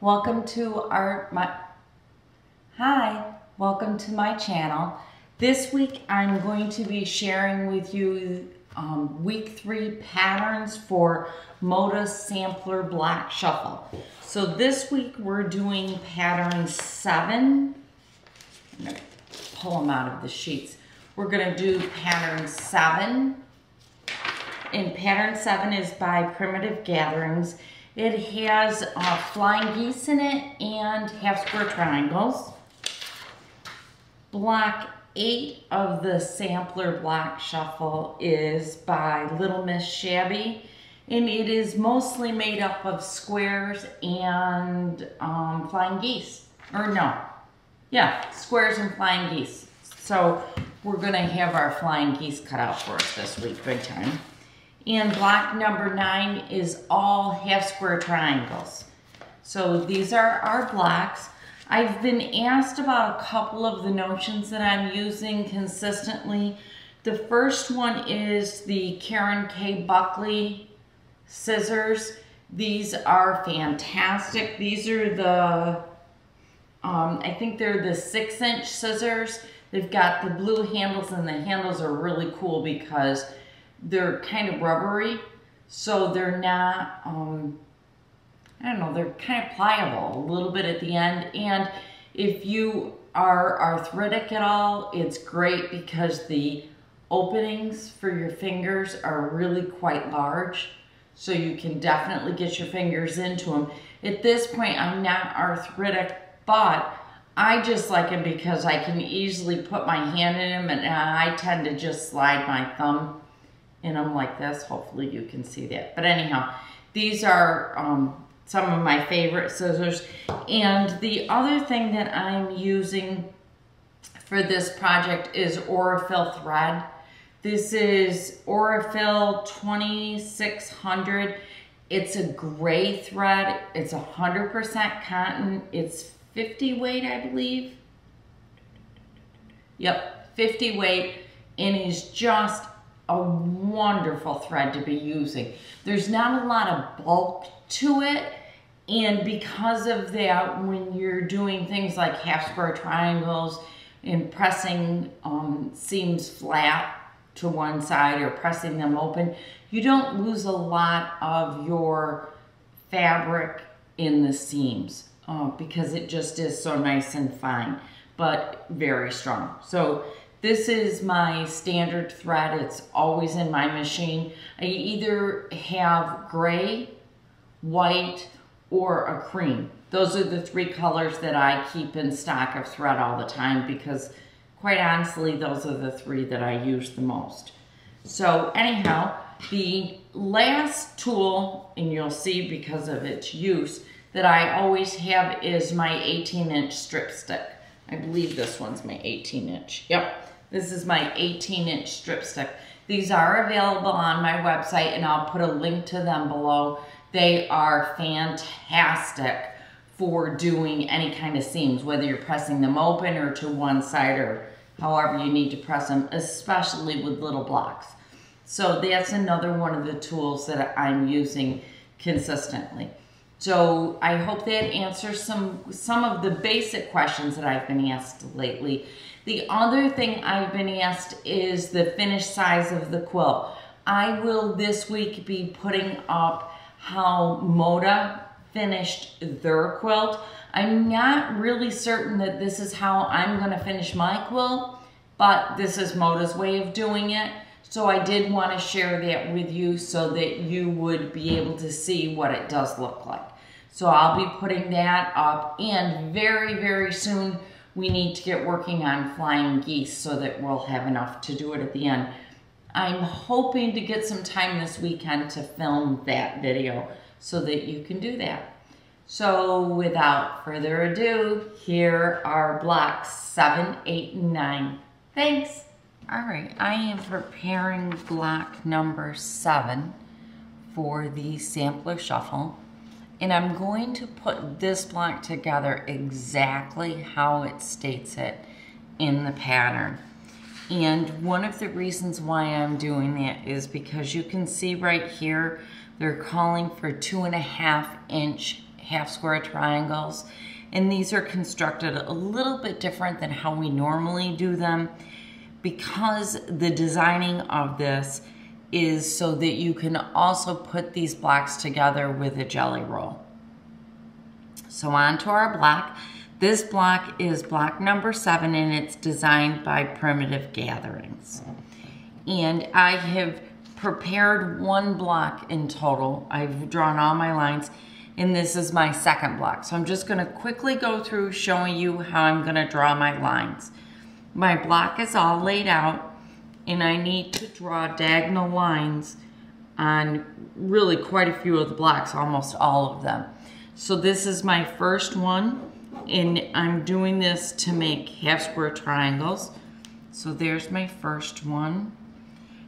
Welcome to welcome to my channel. This week I'm going to be sharing with you week 3 patterns for Moda Sampler Black Shuffle. So this week we're doing pattern 7. I'm going to pull them out of the sheets. We're going to do pattern 7. And pattern 7 is by Primitive Gatherings. It has flying geese in it and half square triangles. Block 8 of the Sampler Black Shuffle is by Little Miss Shabby, and it is mostly made up of squares and flying geese. Squares and flying geese. So we're gonna have our flying geese cut out for us this week, big time. And block number 9 is all half square triangles. So these are our blocks. I've been asked about a couple of the notions that I'm using consistently. The first one is the Karen K. Buckley scissors. These are fantastic. These are the, I think they're the 6-inch scissors. They've got the blue handles, and the handles are really cool because they're kind of rubbery, so they're not, I don't know, they're kind of pliable a little bit at the end. And if you are arthritic at all, it's great because the openings for your fingers are really quite large, so you can definitely get your fingers into them. At this point, I'm not arthritic, but I just like them because I can easily put my hand in them, and I tend to just slide my thumb in them like this. Hopefully you can see that. But anyhow, these are some of my favorite scissors. And the other thing that I'm using for this project is Aurifil thread. This is Aurifil 2600. It's a gray thread. It's 100% cotton. It's 50 weight, I believe. Yep, 50 weight, and is just a wonderful thread to be using. There's not a lot of bulk to it, and because of that, when you're doing things like half square triangles and pressing seams flat to one side or pressing them open, you don't lose a lot of your fabric in the seams because it just is so nice and fine, but very strong. So this is my standard thread. It's always in my machine. I either have gray, white, or a cream. Those are the 3 colors that I keep in stock of thread all the time because, quite honestly, those are the 3 that I use the most. So anyhow, the last tool, and you'll see because of its use, that I always have is my 18-inch strip stick. I believe this one's my 18-inch. Yep. This is my 18-inch strip stick. These are available on my website, and I'll put a link to them below. They are fantastic for doing any kind of seams, whether you're pressing them open or to one side or however you need to press them, especially with little blocks. So that's another one of the tools that I'm using consistently. So I hope that answers some of the basic questions that I've been asked lately. The other thing I've been asked is the finished size of the quilt. I will this week be putting up how Moda finished their quilt. I'm not really certain that this is how I'm going to finish my quilt, but this is Moda's way of doing it. So I did want to share that with you so that you would be able to see what it does look like. So I'll be putting that up, and very, very soon we need to get working on flying geese so that we'll have enough to do it at the end. I'm hoping to get some time this weekend to film that video so that you can do that. So without further ado, here are blocks 7, 8, and 9. Thanks. All right, I am preparing block number 7 for the sampler shuffle. And I'm going to put this block together exactly how it states it in the pattern. And one of the reasons why I'm doing that is because you can see right here, they're calling for 2.5-inch half square triangles, and these are constructed a little bit different than how we normally do them, because the designing of this is so that you can also put these blocks together with a jelly roll. So on to our block. This block is block number 7, and it's designed by Primitive Gatherings. And I have prepared 1 block in total. I've drawn all my lines, and this is my second block. So I'm just gonna quickly go through showing you how I'm gonna draw my lines. My block is all laid out, and I need to draw diagonal lines on really quite a few of the blocks, almost all of them. So this is my first one, and I'm doing this to make half square triangles. So there's my first one.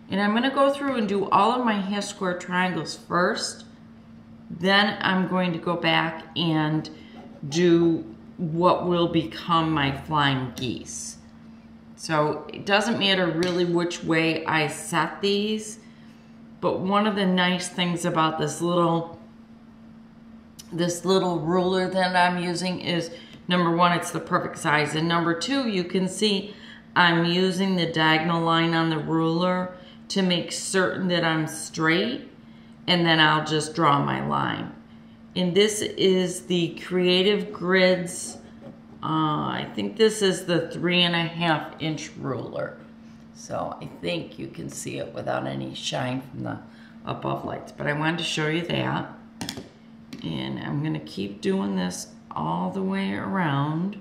And I'm gonna go through and do all of my half square triangles first. Then I'm going to go back and do what will become my flying geese. So it doesn't matter really which way I set these, but one of the nice things about this little ruler that I'm using is, number 1, it's the perfect size, and number 2, you can see I'm using the diagonal line on the ruler to make certain that I'm straight, and then I'll just draw my line. And this is the Creative Grids, I think this is the 3.5-inch ruler. So I think you can see it without any shine from the above lights, but I wanted to show you that. And I'm gonna keep doing this all the way around.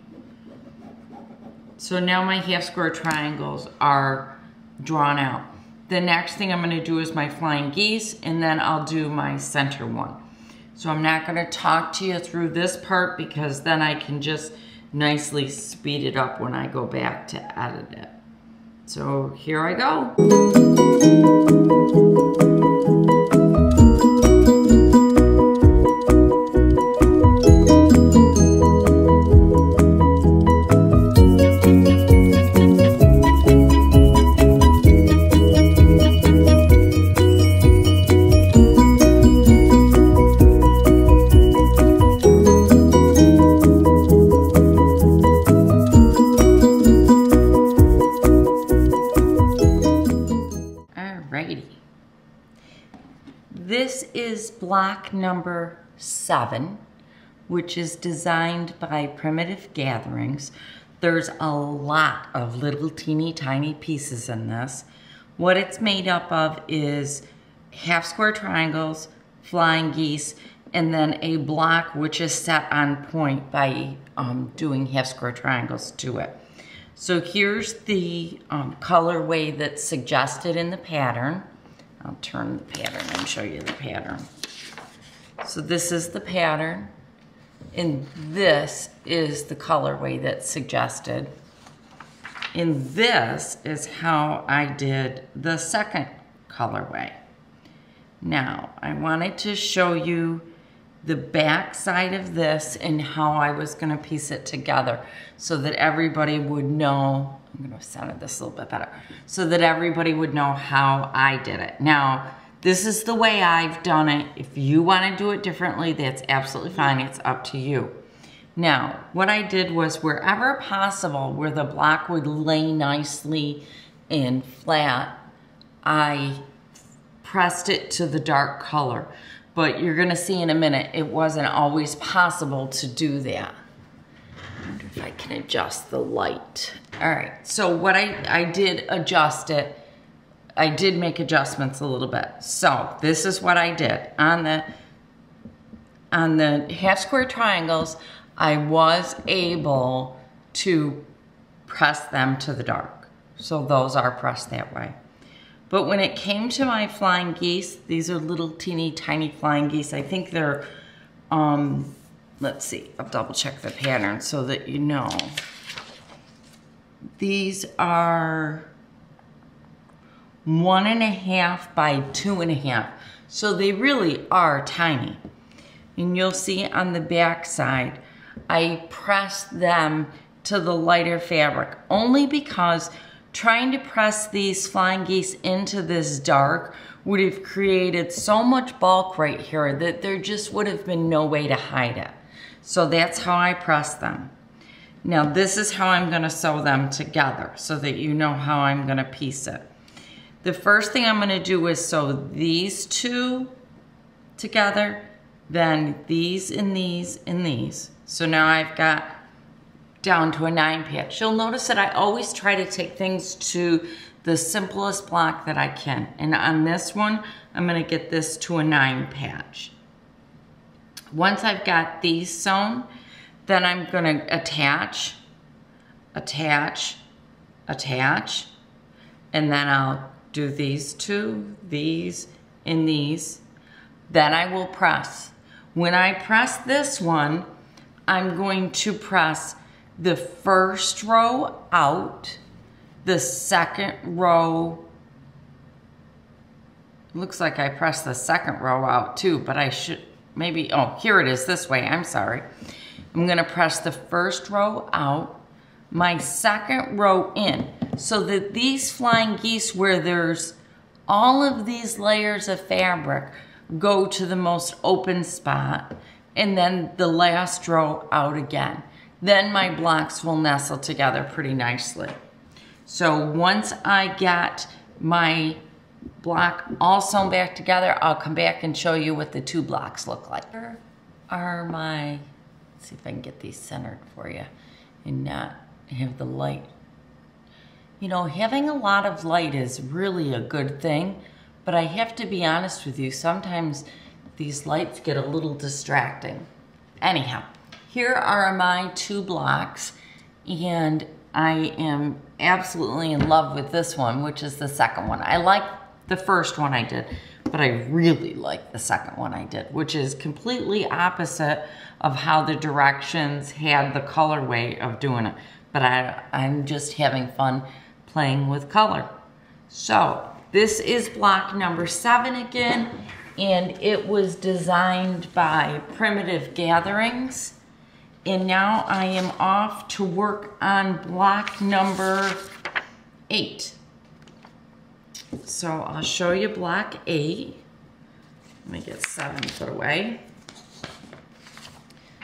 So now my half square triangles are drawn out. The next thing I'm gonna do is my flying geese, and then I'll do my center one. So I'm not gonna talk to you through this part, because then I can just nicely speed it up when I go back to edit it. So here I go. This is block number 7, which is designed by Primitive Gatherings. There's a lot of little teeny tiny pieces in this. What it's made up of is half square triangles, flying geese, and then a block which is set on point by doing half square triangles to it. So here's the colorway that's suggested in the pattern. I'll turn the pattern and show you the pattern. So this is the pattern, and this is the colorway that's suggested. And this is how I did the second colorway. Now, I wanted to show you the back side of this and how I was gonna piece it together so that everybody would know. I'm gonna center this a little bit better, so that everybody would know how I did it. Now, this is the way I've done it. If you wanna do it differently, that's absolutely fine, it's up to you. Now, what I did was, wherever possible, where the block would lay nicely and flat, I pressed it to the dark color. But you're gonna see in a minute, it wasn't always possible to do that. I wonder if I can adjust the light. All right, so what I did adjust it. I did make adjustments a little bit. So this is what I did. On the half square triangles, I was able to press them to the dark. So those are pressed that way. But when it came to my flying geese, these are little teeny tiny flying geese. I think they're, let's see, I'll double check the pattern so that you know. These are 1.5 by 2.5. So they really are tiny. And you'll see on the back side, I pressed them to the lighter fabric only because trying to press these flying geese into this dark would have created so much bulk right here that there just would have been no way to hide it. So that's how I press them. Now this is how I'm gonna sew them together so that you know how I'm gonna piece it. The first thing I'm gonna do is sew these two together, then these and these and these. So now I've got down to a 9 patch. You'll notice that I always try to take things to the simplest block that I can. And on this one, I'm gonna get this to a 9 patch. Once I've got these sewn, then I'm gonna attach, attach, attach, and then I'll do these two, these, and these. Then I will press. When I press this one, I'm going to press the first row out, the second row, looks like I pressed the second row out too, but I should, maybe, oh, here it is this way, I'm sorry. I'm gonna press the first row out, my second row in, so that these flying geese where there's all of these layers of fabric go to the most open spot, and then the last row out again. Then my blocks will nestle together pretty nicely. So once I get my block all sewn back together, I'll come back and show you what the two blocks look like. Here are my, let's see if I can get these centered for you and not have the light. You know, having a lot of light is really a good thing, but I have to be honest with you, sometimes these lights get a little distracting. Anyhow, here are my two blocks, and I am absolutely in love with this one, which is the second one. I like the first one I did, but I really like the second one I did, which is completely opposite of how the directions had the colorway of doing it. But I'm just having fun playing with color. So this is block number 7 again, and it was designed by Primitive Gatherings. And now I am off to work on block number 8. So I'll show you block 8. Let me get 7 put away.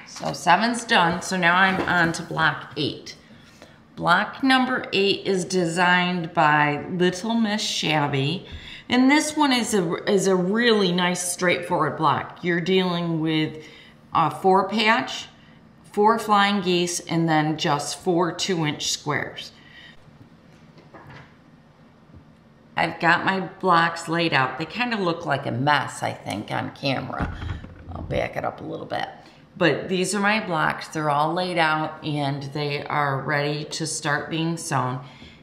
So 7's done, so now I'm on to block 8. Block number 8 is designed by Little Miss Shabby, and this one is a really nice straightforward block. You're dealing with a 4 patch, 4 flying geese, and then just 4 2-inch squares. I've got my blocks laid out. They kind of look like a mess, I think, on camera. I'll back it up a little bit. But these are my blocks. They're all laid out and they are ready to start being sewn.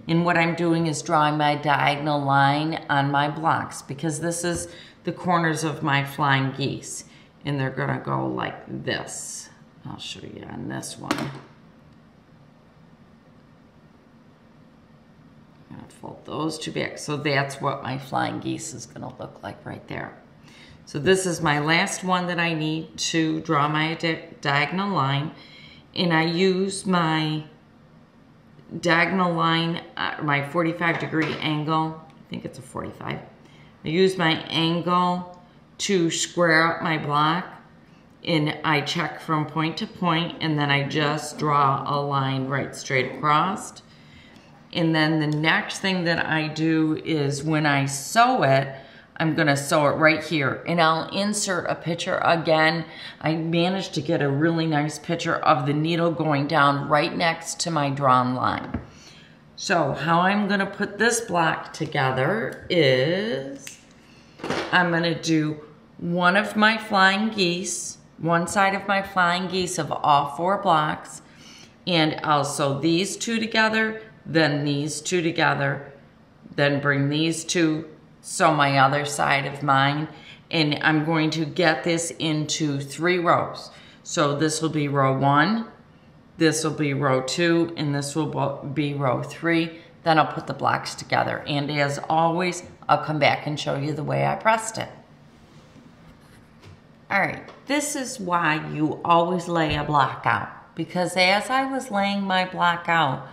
And what I'm doing is drawing my diagonal line on my blocks because this is the corners of my flying geese. And they're gonna go like this. I'll show you on this one. I'm gonna fold those two back. So that's what my flying geese is gonna look like right there. So this is my last one that I need to draw my diagonal line. And I use my diagonal line, my 45-degree angle. I think it's a 45. I use my angle to square out my block. And I check from point to point, and then I just draw a line right straight across. And then the next thing that I do is when I sew it, I'm gonna sew it right here, and I'll insert a picture again. I managed to get a really nice picture of the needle going down right next to my drawn line. So how I'm gonna put this block together is I'm gonna do one of my flying geese, one side of my flying geese of all 4 blocks, and I'll sew these 2 together, then these 2 together, then bring these 2, sew my other side of mine, and I'm going to get this into 3 rows. So this will be row 1, this will be row 2, and this will be row 3. Then I'll put the blocks together. And as always, I'll come back and show you the way I pressed it. All right, this is why you always lay a block out, because as I was laying my block out,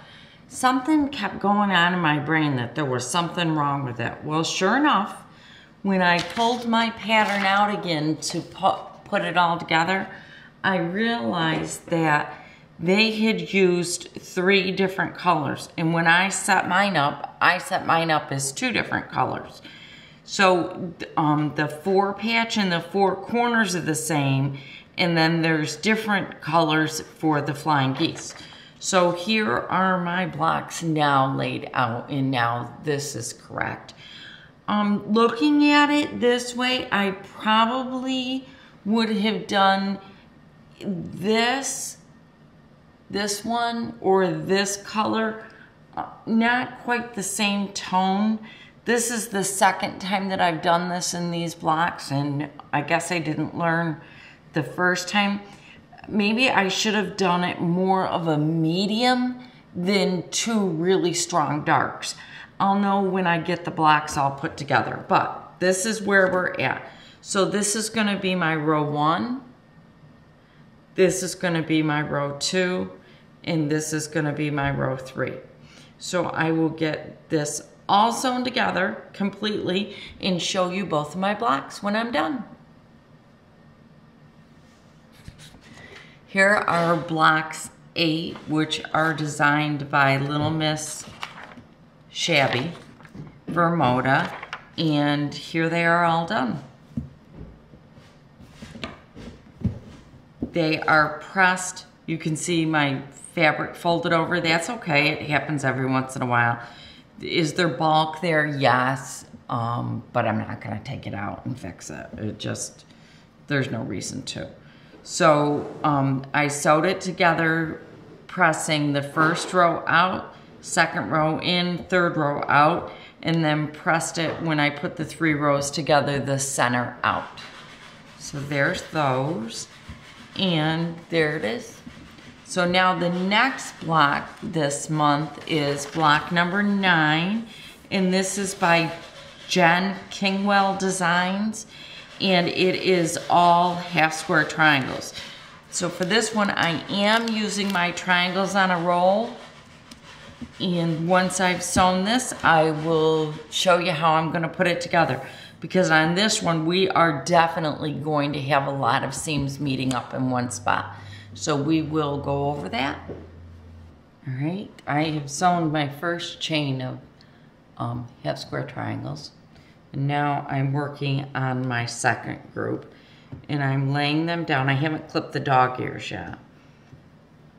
something kept going on in my brain that there was something wrong with it. Well, sure enough, when I pulled my pattern out again to put it all together, I realized that they had used 3 different colors. And when I set mine up as 2 different colors. So the 4 patch and the 4 corners are the same, and then there's different colors for the flying geese. So here are my blocks now laid out, and now this is correct. Looking at it this way, I probably would have done this one or this color, not quite the same tone. This is the second time that I've done this in these blocks, and I guess I didn't learn the first time. Maybe I should have done it more of a medium than 2 really strong darks. I'll know when I get the blocks all put together, but this is where we're at. So this is gonna be my row 1. This is gonna be my row 2, and this is gonna be my row 3. So I will get this all sewn together completely and show you both of my blocks when I'm done. Here are blocks 8, which are designed by Little Miss Shabby Vermoda, and here they are all done. They are pressed. You can see my fabric folded over. That's okay, it happens every once in a while. Is there bulk there? Yes, but I'm not gonna take it out and fix it. There's no reason to. So I sewed it together, pressing the first row out, second row in, third row out, and then pressed it when I put the 3 rows together, the center out. So there's those, and there it is. So now the next block this month is block number 9, and this is by Jen Kingwell Designs, and it is all half square triangles. So for this one, I am using my triangles on a roll, and once I've sewn this, I will show you how I'm gonna put it together. Because on this one, we are definitely going to have a lot of seams meeting up in one spot. So we will go over that. All right, I have sewn my first chain of half square triangles. And now I'm working on my second group, and I'm laying them down. I haven't clipped the dog ears yet.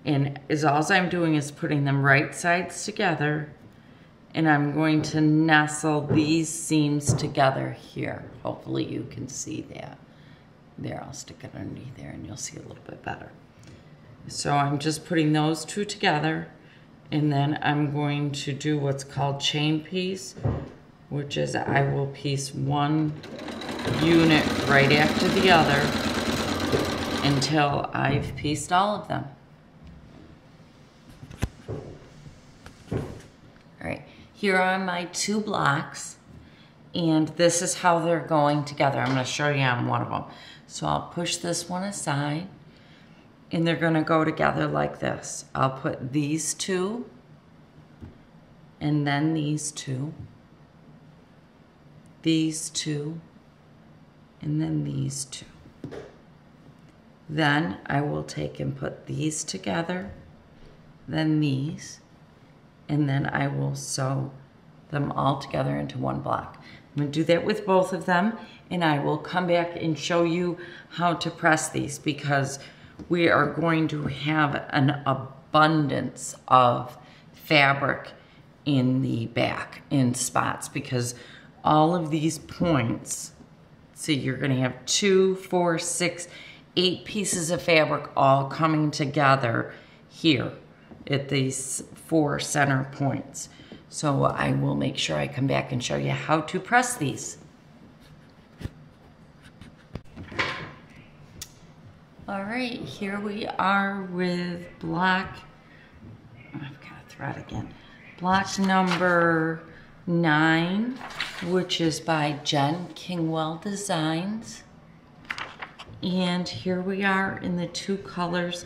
And all I'm doing is putting them right sides together, and I'm going to nestle these seams together here. Hopefully you can see that. There, I'll stick it underneath there and you'll see a little bit better. So I'm just putting those 2 together, and then I'm going to do what's called chain piece, which is I will piece one unit right after the other until I've pieced all of them. All right, here are my 2 blocks, and this is how they're going together. I'm gonna show you on one of them. So I'll push this one aside, and they're gonna go together like this. I'll put these 2, and then these 2, these 2, and then these 2. Then I will take and put these together, then these, and then I will sew them all together into one block. I'm gonna do that with both of them, and I will come back and show you how to press these, because we are going to have an abundance of fabric in the back in spots, because all of these points, see, you're gonna have 2, 4, 6, 8 pieces of fabric all coming together here at these 4 center points. So I will make sure I come back and show you how to press these. All right, here we are with block, I've got to thread again, block number 9, which is by Jen Kingwell Designs. And here we are in the 2 colors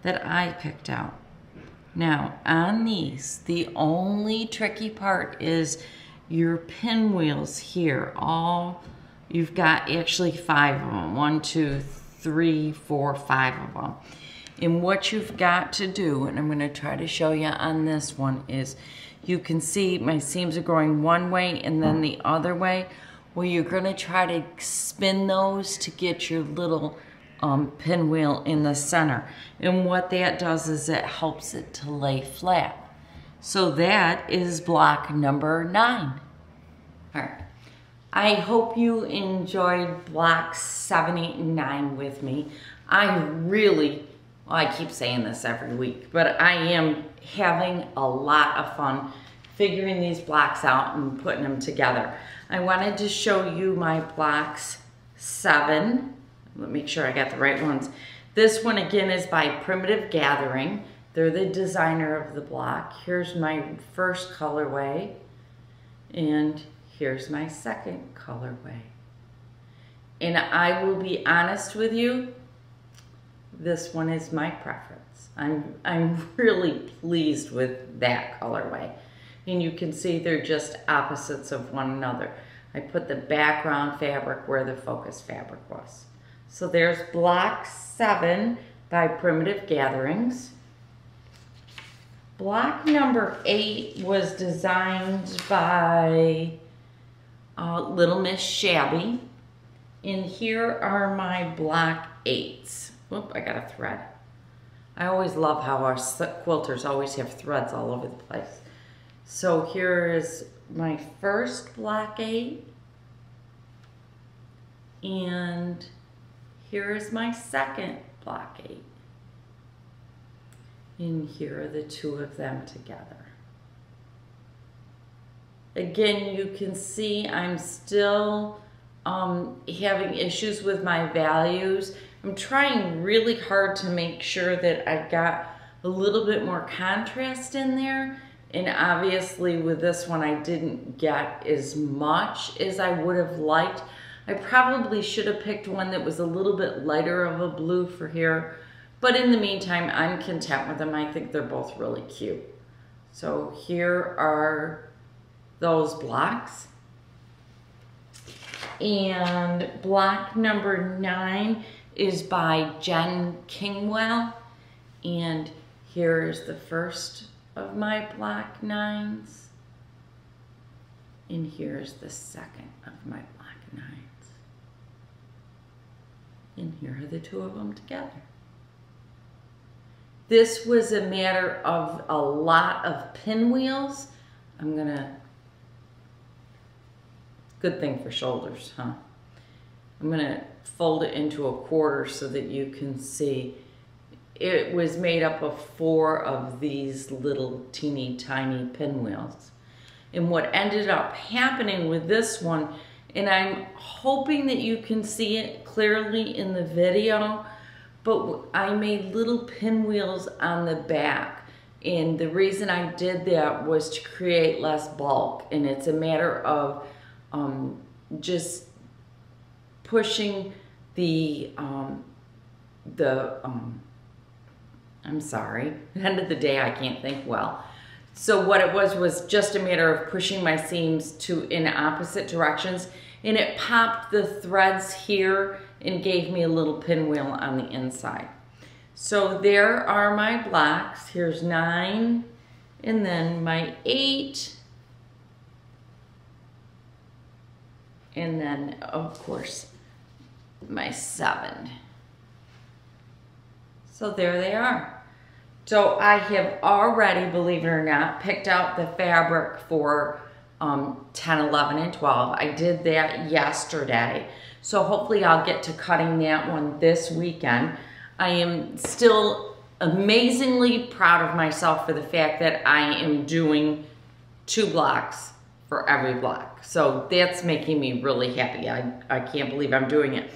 that I picked out. Now, on these, the only tricky part is your pinwheels here. You've got actually 5 of them. 1, 2, 3, 4, 5 of them. And what you've got to do, and I'm going to try to show you on this one, is you can see my seams are going one way and then the other way. Well, you're going to try to spin those to get your little pinwheel in the center. And what that does is it helps it to lay flat. So that is block number 9. All right. I hope you enjoyed blocks 7, 8, and 9 with me. Well, I keep saying this every week, but I am having a lot of fun figuring these blocks out and putting them together. I wanted to show you my blocks 7. Let me make sure I got the right ones. This one again is by Primitive Gathering. They're the designer of the block. Here's my first colorway, and here's my second colorway. And I will be honest with you, this one is my preference. I'm really pleased with that colorway. And you can see they're just opposites of one another. I put the background fabric where the focus fabric was. So there's block 7 by Primitive Gatherings. Block number 8 was designed by Little Miss Shabby. And here are my block 8s. Oop, I got a thread. I always love how our quilters always have threads all over the place. So here is my first block 8. And here is my second block 8. And here are the two of them together. Again, you can see I'm still having issues with my values. I'm trying really hard to make sure that I've got a little bit more contrast in there. And obviously with this one, I didn't get as much as I would have liked. I probably should have picked one that was a little bit lighter of a blue for here. But in the meantime, I'm content with them. I think they're both really cute. So here are those blocks. And block number 9 is by Jen Kingwell. And here's the first of my block 9s. And here's the second of my block 9s. And here are the two of them together. This was a matter of a lot of pinwheels. Good thing for shoulders, huh? I'm gonna fold it into a quarter so that you can see. It was made up of 4 of these little teeny tiny pinwheels. And what ended up happening with this one, and I'm hoping that you can see it clearly in the video, but I made little pinwheels on the back. And the reason I did that was to create less bulk. And it's a matter of just pushing I'm sorry, at the end of the day, I can't think well. So what it was just a matter of pushing my seams in opposite directions, and it popped the threads here and gave me a little pinwheel on the inside. So there are my blocks. Here's 9, and then my 8, and then of course my 7. So there they are. So I have already, believe it or not, picked out the fabric for 10, 11, and 12. I did that yesterday. So hopefully I'll get to cutting that one this weekend. I am still amazingly proud of myself for the fact that I am doing 2 blocks for every block. So that's making me really happy. I can't believe I'm doing it.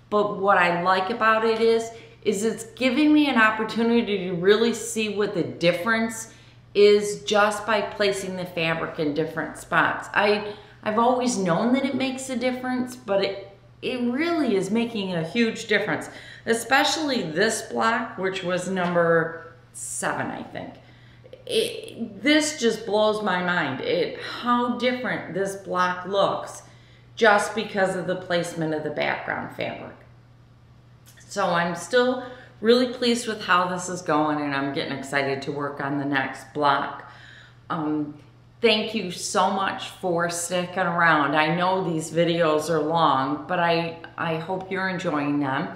But what I like about it is it's giving me an opportunity to really see what the difference is just by placing the fabric in different spots. I've always known that it makes a difference, but it really is making a huge difference, especially this block, which was number 7, I think. This just blows my mind, how different this block looks just because of the placement of the background fabric. So I'm still really pleased with how this is going, and I'm getting excited to work on the next block. Thank you so much for sticking around. I know these videos are long, but I hope you're enjoying them.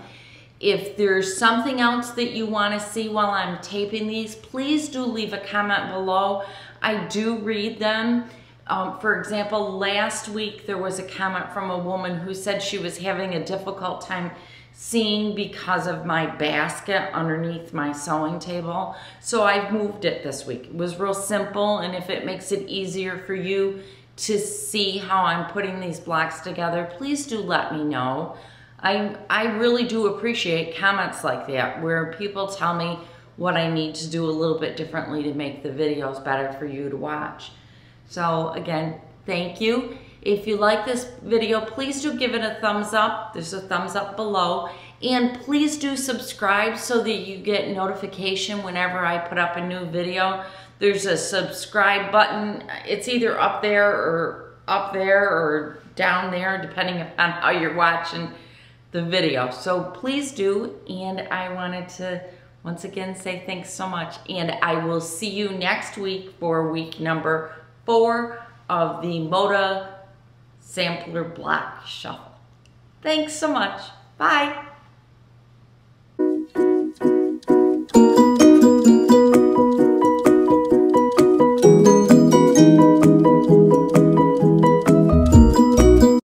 If there's something else that you want to see while I'm taping these, please do leave a comment below. I do read them. For example, last week there was a comment from a woman who said she was having a difficult time seeing because of my basket underneath my sewing table. So I've moved it this week. It was real simple, and if it makes it easier for you to see how I'm putting these blocks together, please do let me know. I really do appreciate comments like that where people tell me what I need to do a little bit differently to make the videos better for you to watch. So again, thank you. If you like this video, please do give it a thumbs up. There's a thumbs up below. And please do subscribe so that you get notification whenever I put up a new video. There's a subscribe button. It's either up there or down there, depending on how you're watching the video. So please do. And I wanted to once again say thanks so much. And I will see you next week for week number 4 of the Moda Sampler Block Shuffle. Thanks so much. Bye.